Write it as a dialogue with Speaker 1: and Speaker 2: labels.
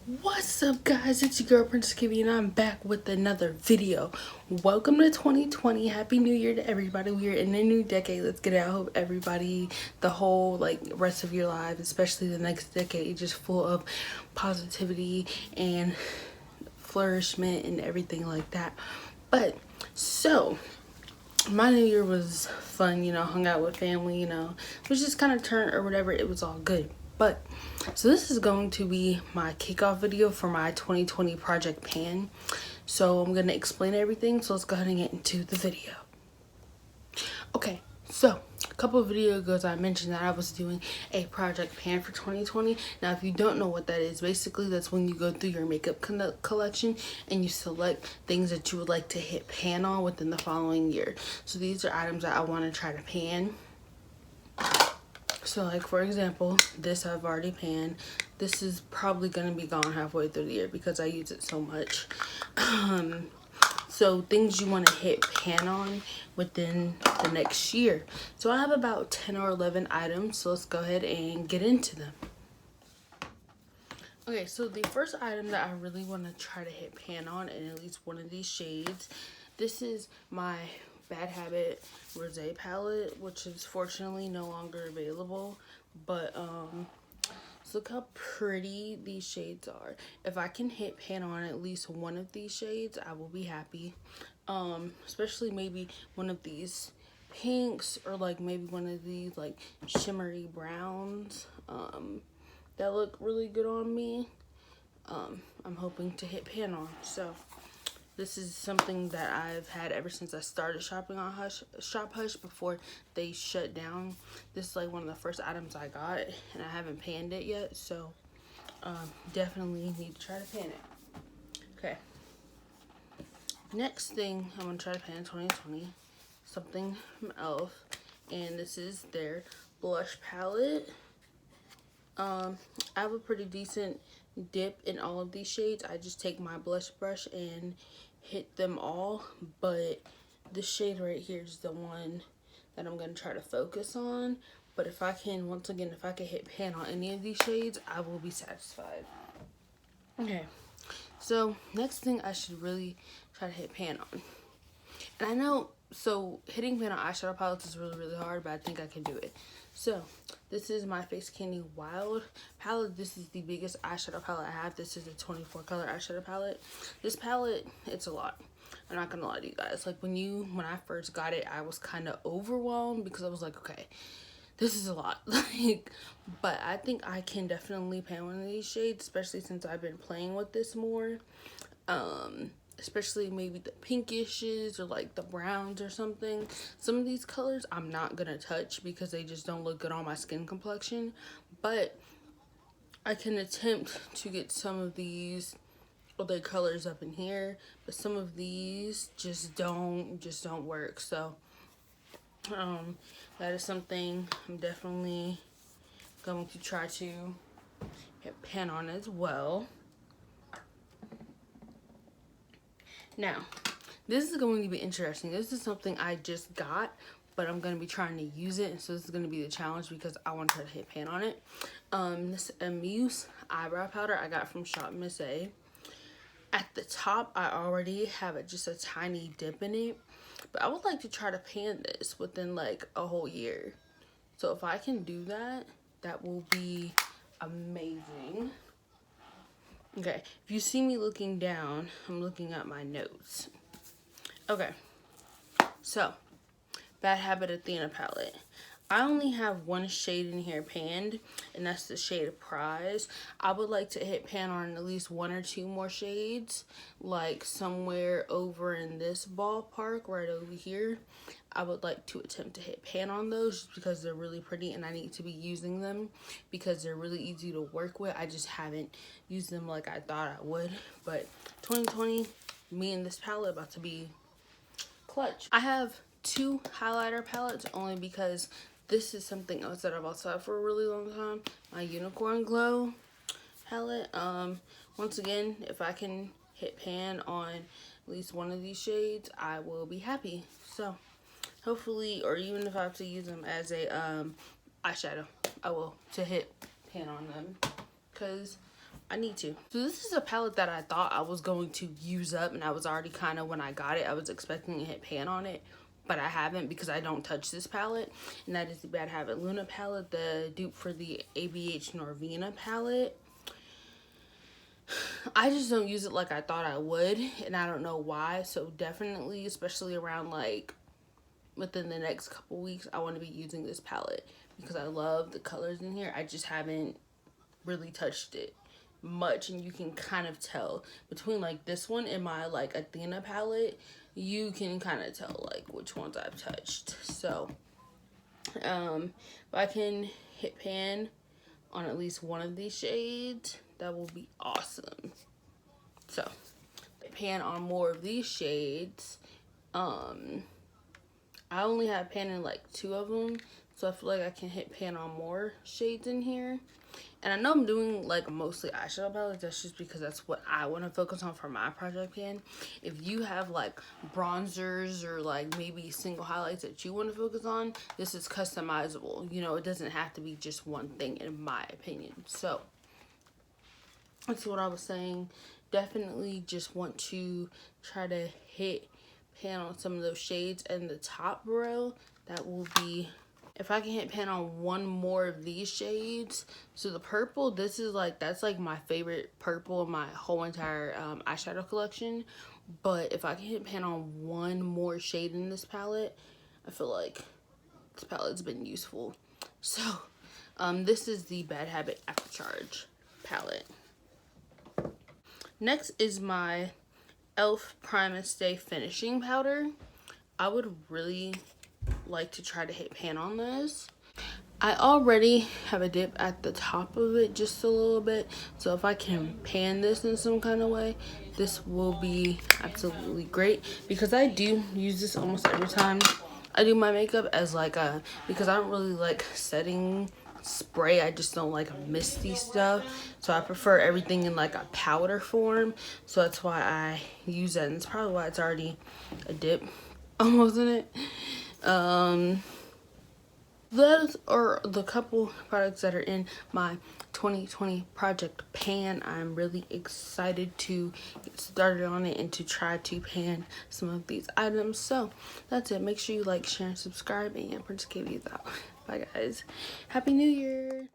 Speaker 1: What's up, guys? It's your girl Princess Kibby and I'm back with another video. Welcome to 2020. Happy New Year to everybody. We are in a new decade. Let's get it. I hope everybody, the whole rest of your life, especially the next decade, just full of positivity and flourishment and everything like that. But so my new year was fun, hung out with family, it was just kind of turned or whatever. It was all good. But so this is going to be my kickoff video for my 2020 project pan. So I'm going to explain everything. So let's go ahead and get into the video. Okay, so a couple of videos ago I mentioned that I was doing a project pan for 2020. Now if you don't know what that is, basically that's when you go through your makeup collection and you select things that you would like to hit pan on within the following year. So these are items that I want to try to pan. So like for example, this I've already panned. This is probably going to be gone halfway through the year because I use it so much. So things you want to hit pan on within the next year. So I have about 10 or 11 items. So let's go ahead and get into them. Okay, so the first item that I really want to try to hit pan on in at least one of these shades. This is my Bad Habit Rosé palette, which is fortunately no longer available. But so look how pretty these shades are. If I can hit pan on at least one of these shades, I will be happy. Especially maybe one of these pinks or like maybe one of these like shimmery browns that look really good on me. I'm hoping to hit pan on. So this is something that I've had ever since I started shopping on Shop Hush before they shut down. This is like one of the first items I got and I haven't panned it yet, so definitely need to try to pan it. Okay. Next thing I'm gonna try to pan in 2020, something from e.l.f. and this is their blush palette. I have a pretty decent dip in all of these shades. I just take my blush brush and hit them all, but this shade right here is the one that I'm going to try to focus on. But if I can, once again, if I can hit pan on any of these shades, I will be satisfied. Okay, so next thing I should really try to hit pan on. And I know, so hitting pan on eyeshadow palettes is really hard, but I think I can do it. So this is my Face Candy Wild palette. This is the biggest eyeshadow palette I have. This is a 24 color eyeshadow palette. This palette, it's a lot. I'm not gonna lie to you guys. Like when I first got it, I was kind of overwhelmed because I was like, okay, this is a lot. But I think I can definitely pan one of these shades, especially since I've been playing with this more. Especially maybe the pinkishes or like the browns or something. Some of these colors I'm not gonna touch because they just don't look good on my skin complexion, but I can attempt to get some of these other colors up in here, but some of these just don't work. So that is something I'm definitely going to try to hit pan on as well. Now, this is going to be interesting. This is something I just got, but I'm going to be trying to use it. So this is going to be the challenge because I want to try to hit pan on it. This Amuse eyebrow powder I got from Shop Miss A. At the top, I already have just a tiny dip in it. But I would like to try to pan this within like a whole year. So if I can do that, that will be amazing. Okay, if you see me looking down, I'm looking at my notes. Okay, so Bad Habit Athena palette. I only have one shade in here panned, and that's the shade of Prize. I would like to hit pan on at least one or two more shades, like somewhere over in this ballpark right over here. I would like to attempt to hit pan on those just because they're really pretty and I need to be using them because they're really easy to work with. I just haven't used them like I thought I would. But 2020, me and this palette about to be clutch. I have two highlighter palettes only because this is something else that I've also had for a really long time. My Unicorn Glow palette. Once again, if I can hit pan on at least one of these shades, I will be happy. So hopefully, or even if I have to use them as a eyeshadow, I will to hit pan on them because I need to. So this is a palette that I thought I was going to use up, and I was already kind of, when I got it, I was expecting to hit pan on it, but I haven't because I don't touch this palette. And that is the Bad Habit Luna palette, the dupe for the ABH Norvina palette. I just don't use it like I thought I would, and I don't know why. So definitely, especially around like within the next couple weeks, I want to be using this palette because I love the colors in here. I just haven't really touched it much, and you can kind of tell between like this one and my like Athena palette, you can kind of tell like which ones I've touched. So if I can hit pan on at least one of these shades, that will be awesome. So pan on more of these shades. I only have pan in like 2 of them, so I feel like I can hit pan on more shades in here. And I know I'm doing like mostly eyeshadow palettes. That's just because that's what I want to focus on for my project pan. If you have like bronzers or like maybe single highlights that you want to focus on, this is customizable. You know, it doesn't have to be just one thing in my opinion. So that's what I was saying. Definitely just want to try to hit pan on some of those shades. And the top row, that will be, if I can hit pan on one more of these shades. So the purple, this is like, that's like my favorite purple in my whole entire eyeshadow collection. But if I can hit pan on one more shade in this palette, I feel like this palette's been useful. So this is the Bad Habit After Charge palette. Next is my e.l.f. Prime and Stay finishing powder. I would really like to try to hit pan on this. I already have a dip at the top of it just a little bit, so if I can pan this in some kind of way, this will be absolutely great, because I do use this almost every time I do my makeup as like a, because I don't really like setting spray. I just don't like misty stuff, so I prefer everything in like a powder form. So that's why I use that, and it's probably why it's already a dip almost in it. Those are the couple products that are in my 2020 project pan. I'm really excited to get started on it and to try to pan some of these items. So that's it. Make sure you like, share, and subscribe, and Princess Katie's out. Bye guys. Happy New Year.